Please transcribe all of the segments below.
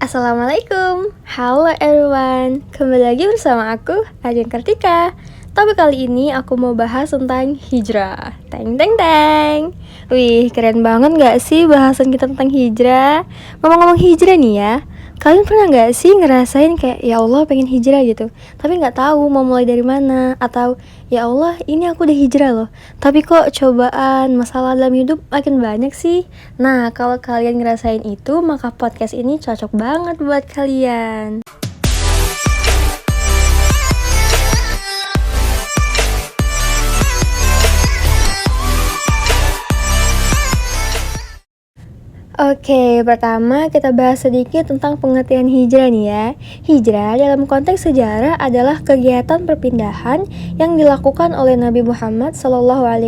Assalamualaikum, halo everyone. Kembali lagi bersama aku, Adian Kartika. Tapi kali ini aku mau bahas tentang hijrah. Teng teng teng. Wih, keren banget gak sih bahasan kita tentang hijrah? Ngomong-ngomong hijrah nih ya, kalian pernah gak sih ngerasain kayak ya Allah pengen hijrah gitu, tapi gak tahu mau mulai dari mana? Atau ya Allah ini aku udah hijrah loh, tapi kok cobaan masalah dalam hidup makin banyak sih. Nah, kalau kalian ngerasain itu, maka podcast ini cocok banget buat kalian. Oke, pertama kita bahas sedikit tentang pengertian hijrah nih ya. Hijrah dalam konteks sejarah adalah kegiatan perpindahan yang dilakukan oleh Nabi Muhammad SAW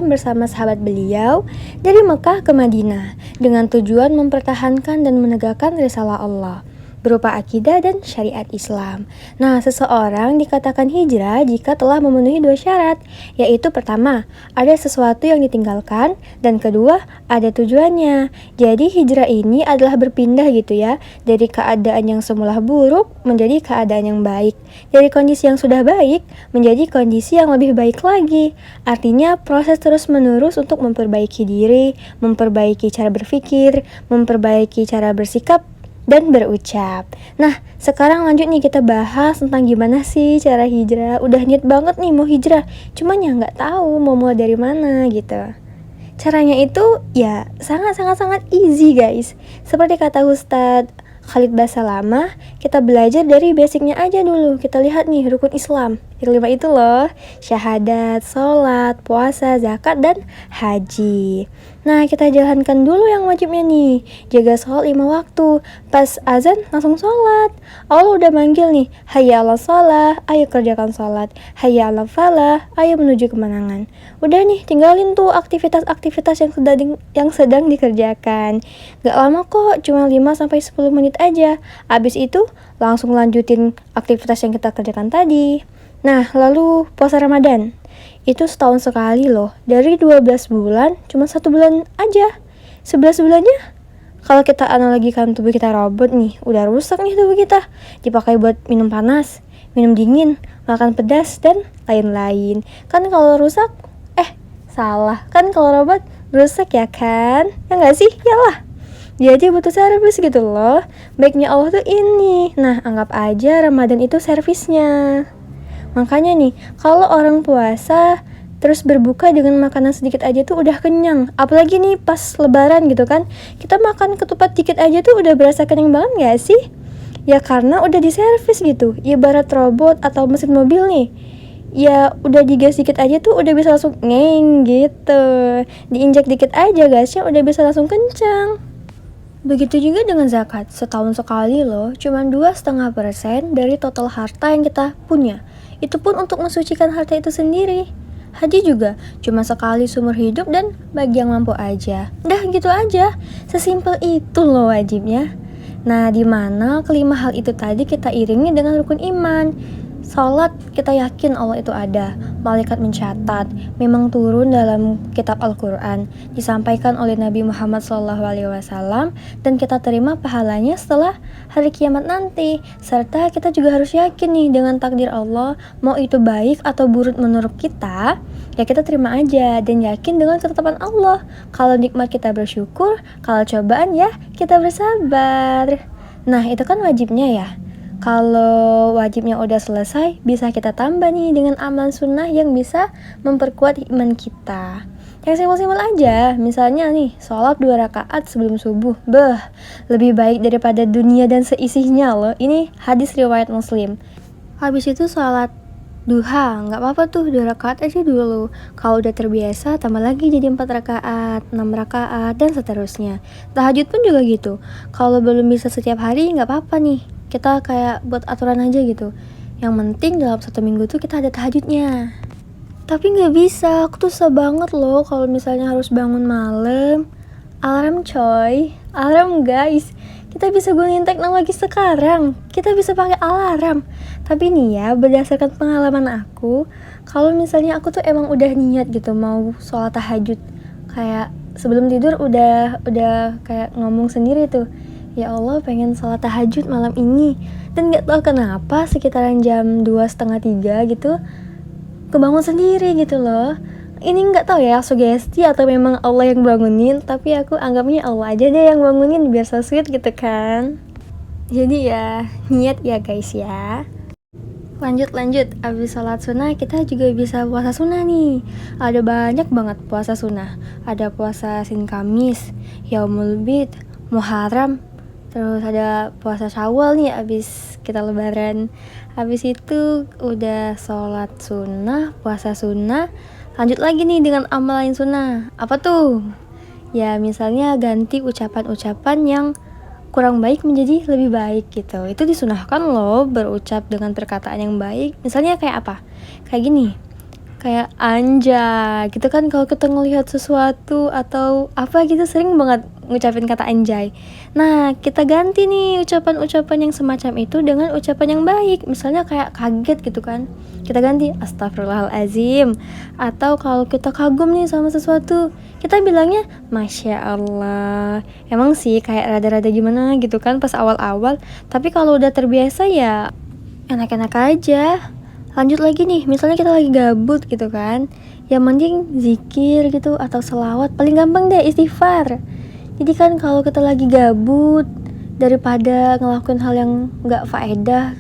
bersama sahabat beliau dari Mekah ke Madinah dengan tujuan mempertahankan dan menegakkan risalah Allah berupa akidah dan syariat Islam. Nah, seseorang dikatakan hijrah jika telah memenuhi dua syarat, yaitu pertama, ada sesuatu yang ditinggalkan, dan kedua, ada tujuannya. Jadi hijrah ini adalah berpindah gitu ya, dari keadaan yang semula buruk menjadi keadaan yang baik, dari kondisi yang sudah baik menjadi kondisi yang lebih baik lagi. Artinya proses terus menerus untuk memperbaiki diri, memperbaiki cara berpikir, memperbaiki cara bersikap dan berucap. Nah, sekarang lanjut nih kita bahas tentang gimana sih cara hijrah. Udah niat banget nih mau hijrah, cuman ya nggak tahu mau mulai dari mana gitu. Caranya itu ya sangat easy guys. Seperti kata Ustadz Khalid Basalamah, kita belajar dari basicnya aja dulu. Kita lihat nih rukun Islam. Yang 5 itu loh, syahadat, sholat, puasa, zakat, dan haji. Nah, kita jalankan dulu yang wajibnya nih. Jaga sholat 5 waktu. Pas azan langsung sholat. Allah udah manggil nih, hayya ala sholat, ayo kerjakan sholat. Hayya ala falah, ayo menuju kemenangan. Udah nih, tinggalin tuh aktivitas yang sedang dikerjakan. Gak lama kok, cuma 5-10 menit aja. Abis itu langsung lanjutin aktivitas yang kita kerjakan tadi. Nah, lalu puasa Ramadan. Itu setahun sekali loh. Dari 12 bulan, cuma 1 bulan aja. 11 bulannya, kalau kita analogikan tubuh kita robot nih, udah rusak nih tubuh kita. Dipakai buat minum panas, minum dingin, makan pedas, dan lain-lain. Kan kalau rusak, salah. Kan kalau robot rusak ya kan? Ya nggak sih? Yalah. Dia aja butuh servis gitu loh. Baiknya Allah tuh ini. Nah, anggap aja Ramadan itu servisnya. Makanya nih, kalau orang puasa terus berbuka dengan makanan sedikit aja tuh udah kenyang. Apalagi nih pas lebaran gitu kan, kita makan ketupat dikit aja tuh udah berasa kenyang banget gak sih? Ya karena udah diservis gitu. Ibarat robot atau mesin mobil nih, ya udah digas dikit aja tuh udah bisa langsung ngeng gitu. Diinjak dikit aja gasnya udah bisa langsung kencang. Begitu juga dengan zakat, setahun sekali loh, cuma 2,5% dari total harta yang kita punya. Itu pun untuk mensucikan harta itu sendiri. Haji juga, cuma sekali seumur hidup dan bagi yang mampu aja. Udah gitu aja, sesimpel itu loh wajibnya. Nah, di mana kelima hal itu tadi kita iringi dengan rukun iman. Salat, kita yakin Allah itu ada. Malaikat mencatat, memang turun dalam kitab Al-Quran, disampaikan oleh Nabi Muhammad SAW, dan kita terima pahalanya setelah hari kiamat nanti. Serta kita juga harus yakin nih dengan takdir Allah, mau itu baik atau buruk menurut kita, ya kita terima aja dan yakin dengan ketetapan Allah. Kalau nikmat kita bersyukur, kalau cobaan ya kita bersabar. Nah, itu kan wajibnya ya. Kalau wajibnya udah selesai, bisa kita tambah nih dengan amal sunnah yang bisa memperkuat iman kita. Yang simpel-simpel aja, misalnya nih, sholat 2 rakaat sebelum subuh. Lebih baik daripada dunia dan seisinya loh. Ini hadis riwayat Muslim. Habis itu sholat duha, gak apa-apa tuh 2 rakaat aja dulu. Kalau udah terbiasa, tambah lagi jadi 4 rakaat, 6 rakaat, dan seterusnya. Tahajud pun juga gitu. Kalau belum bisa setiap hari, gak apa-apa nih, kita kayak buat aturan aja gitu. Yang penting dalam 1 minggu tuh kita ada tahajudnya. Tapi gak bisa, aku tuh susah banget loh kalau misalnya harus bangun malam. Alarm coy, alarm guys. Kita bisa gunain teknologi sekarang, kita bisa pakai alarm. Tapi nih ya, berdasarkan pengalaman aku, kalau misalnya aku tuh emang udah niat gitu mau sholat tahajud, kayak sebelum tidur udah kayak ngomong sendiri tuh, ya Allah pengen sholat tahajud malam ini, dan gak tahu kenapa sekitaran jam 2:30 gitu kebangun sendiri gitu loh. Ini nggak tahu ya sugesti atau memang Allah yang bangunin, tapi aku anggapnya Allah aja deh yang bangunin biar so sweet gitu kan. Jadi ya niat ya guys ya. Lanjut, abis sholat sunnah kita juga bisa puasa sunnah nih. Ada banyak banget puasa sunnah. Ada puasa Senin Kamis, Yaumul Bid, Muharram. Terus ada puasa Syawal nih abis kita lebaran. Habis itu udah sholat sunnah, puasa sunnah. Lanjut lagi nih dengan amalan sunnah. Apa tuh? Ya misalnya ganti ucapan-ucapan yang kurang baik menjadi lebih baik gitu. Itu disunahkan loh berucap dengan perkataan yang baik. Misalnya kayak apa? Kayak gini. Kayak anjay gitu kan, kalau kita ngelihat sesuatu atau apa gitu sering banget ngucapin kata anjay. Nah, kita ganti nih ucapan-ucapan yang semacam itu dengan ucapan yang baik. Misalnya kayak kaget gitu kan, kita ganti astagfirullahalazim. Atau kalau kita kagum nih sama sesuatu, kita bilangnya masya Allah. Emang sih kayak rada-rada gimana gitu kan pas awal-awal, tapi kalau udah terbiasa ya enak-enak aja. Lanjut lagi nih, misalnya kita lagi gabut gitu kan, yang mending zikir gitu atau selawat. Paling gampang deh istighfar. Jadi kan kalau kita lagi gabut, daripada ngelakuin hal yang gak faedah,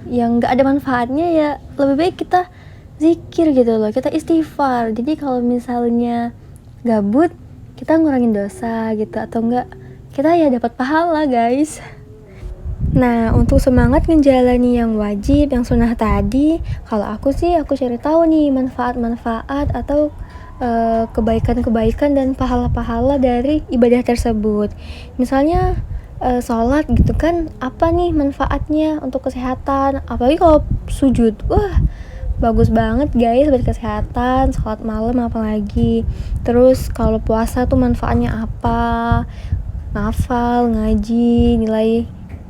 yang gak ada manfaatnya, ya lebih baik kita zikir gitu loh, kita istighfar. Jadi kalau misalnya gabut, kita ngurangin dosa gitu, atau enggak kita ya dapat pahala guys. Nah, untuk semangat menjalani yang wajib, yang sunnah tadi, kalau aku cari tahu nih manfaat-manfaat atau kebaikan-kebaikan dan pahala-pahala dari ibadah tersebut. Misalnya sholat gitu kan, apa nih manfaatnya untuk kesehatan? Apalagi kalau sujud, wah bagus banget guys buat kesehatan. Sholat malam apalagi. Terus kalau puasa tuh manfaatnya apa? Ngafal, ngaji, nilai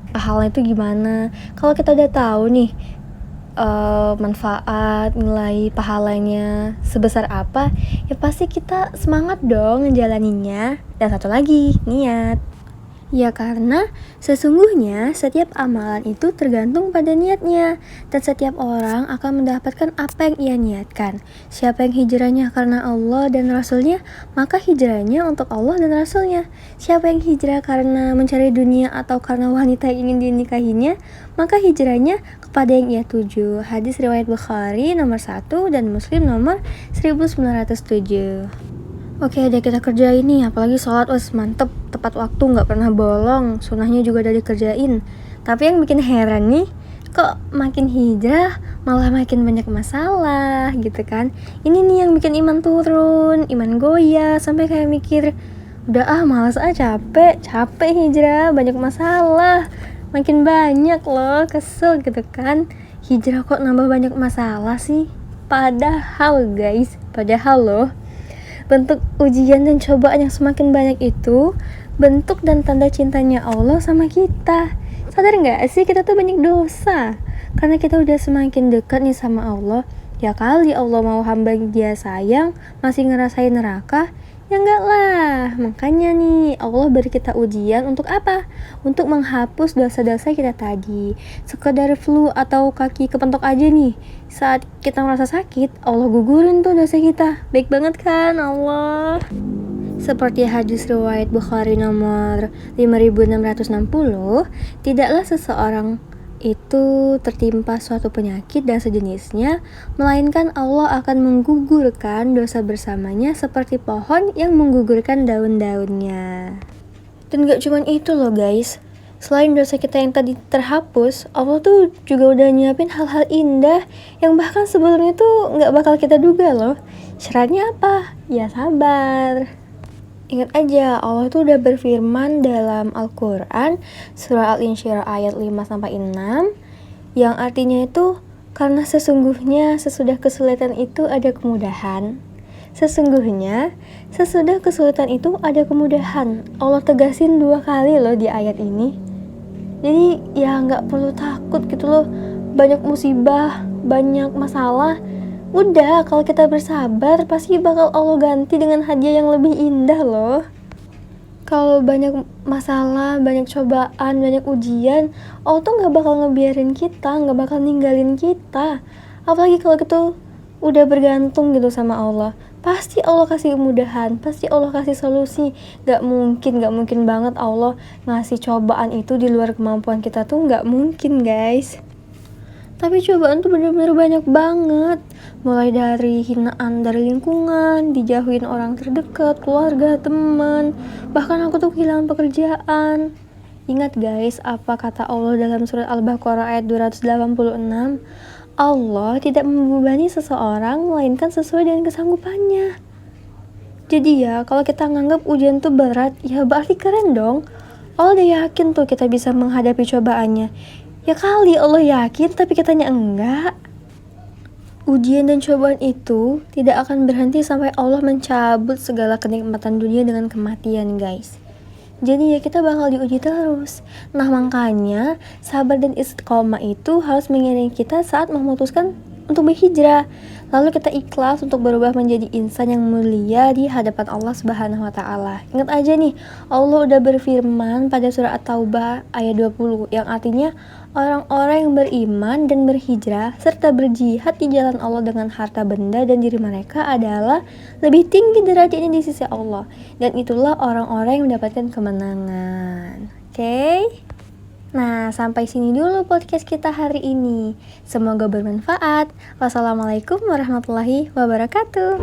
pahalanya itu gimana. Kalau kita udah tahu nih manfaat, nilai pahalanya sebesar apa, ya pasti kita semangat dong ngejalaninnya. Dan satu lagi, niat. Ya karena sesungguhnya setiap amalan itu tergantung pada niatnya, dan setiap orang akan mendapatkan apa yang ia niatkan. Siapa yang hijrahnya karena Allah dan Rasulnya, maka hijrahnya untuk Allah dan Rasulnya. Siapa yang hijrah karena mencari dunia atau karena wanita yang ingin dinikahinya, maka hijrahnya kepada yang ia tuju. Hadis riwayat Bukhari nomor 1 dan Muslim nomor 1907. Oke deh, kita kerjain nih, apalagi sholat mantep, tepat waktu, gak pernah bolong, sunnahnya juga udah dikerjain. Tapi yang bikin heran nih, kok makin hijrah malah makin banyak masalah gitu kan. Ini nih yang bikin iman turun, iman goyah, sampai kayak mikir, udah males capek hijrah, banyak masalah, makin banyak loh, kesel gitu kan. Hijrah kok nambah banyak masalah sih. Padahal loh, bentuk ujian dan cobaan yang semakin banyak itu bentuk dan tanda cintanya Allah sama kita. Sadar gak sih kita tuh banyak dosa? Karena kita udah semakin dekat nih sama Allah. Ya kali Allah mau hamba dia sayang masih ngerasain neraka? Ya enggak lah. Makanya nih Allah beri kita ujian untuk apa? Untuk menghapus dosa-dosa kita tadi. Sekedar flu atau kaki kepentok aja nih, saat kita merasa sakit, Allah gugurin tuh dosa kita. Baik banget kan Allah. Seperti hadis riwayat Bukhari nomor 5660, tidaklah seseorang itu tertimpa suatu penyakit dan sejenisnya, melainkan Allah akan menggugurkan dosa bersamanya seperti pohon yang menggugurkan daun-daunnya. Dan gak cuman itu loh guys, selain dosa kita yang tadi terhapus, Allah tuh juga udah nyiapin hal-hal indah yang bahkan sebelumnya tuh gak bakal kita duga loh. Syaratnya apa? Ya sabar. Ingat aja, Allah tuh udah berfirman dalam Al-Quran surah Al-Insyirah ayat 5-6, yang artinya itu, karena sesungguhnya sesudah kesulitan itu ada kemudahan. Sesungguhnya sesudah kesulitan itu ada kemudahan. Allah tegasin 2 kali loh di ayat ini. Jadi ya gak perlu takut gitu loh, banyak musibah, banyak masalah. Udah, kalau kita bersabar pasti bakal Allah ganti dengan hadiah yang lebih indah loh. kalau banyak masalah, banyak cobaan, banyak ujian, Allah tuh gak bakal ngebiarin kita, gak bakal ninggalin kita. Apalagi kalau gitu udah bergantung gitu sama Allah, pasti Allah kasih kemudahan, pasti Allah kasih solusi. Gak mungkin banget Allah ngasih cobaan itu di luar kemampuan kita tuh, gak mungkin guys. Tapi cobaan tuh bener-bener banyak banget. Mulai dari hinaan dari lingkungan, dijauhin orang terdekat, keluarga, teman. Bahkan aku tuh kehilangan pekerjaan. Ingat guys, apa kata Allah dalam surat Al-Baqarah ayat 286? Allah tidak membebani seseorang melainkan sesuai dengan kesanggupannya. Jadi ya, kalau kita nganggap ujian tuh berat, ya berarti keren dong. Allah udah yakin tuh kita bisa menghadapi cobaannya. Ya kali Allah yakin tapi kitanya enggak. Ujian dan cobaan itu tidak akan berhenti sampai Allah mencabut segala kenikmatan dunia dengan kematian guys. Jadi ya kita bakal diuji terus. Nah makanya sabar dan istiqomah itu harus mengiringi kita saat memutuskan untuk berhijrah. Lalu kita ikhlas untuk berubah menjadi insan yang mulia di hadapan Allah Subhanahu wa taala. Ingat aja nih, Allah udah berfirman pada surah At-Taubah ayat 20 yang artinya orang-orang yang beriman dan berhijrah serta berjihad di jalan Allah dengan harta benda dan diri mereka adalah lebih tinggi derajatnya di sisi Allah, dan itulah orang-orang yang mendapatkan kemenangan. Oke? Nah, sampai sini dulu podcast kita hari ini. Semoga bermanfaat. Wassalamualaikum warahmatullahi wabarakatuh.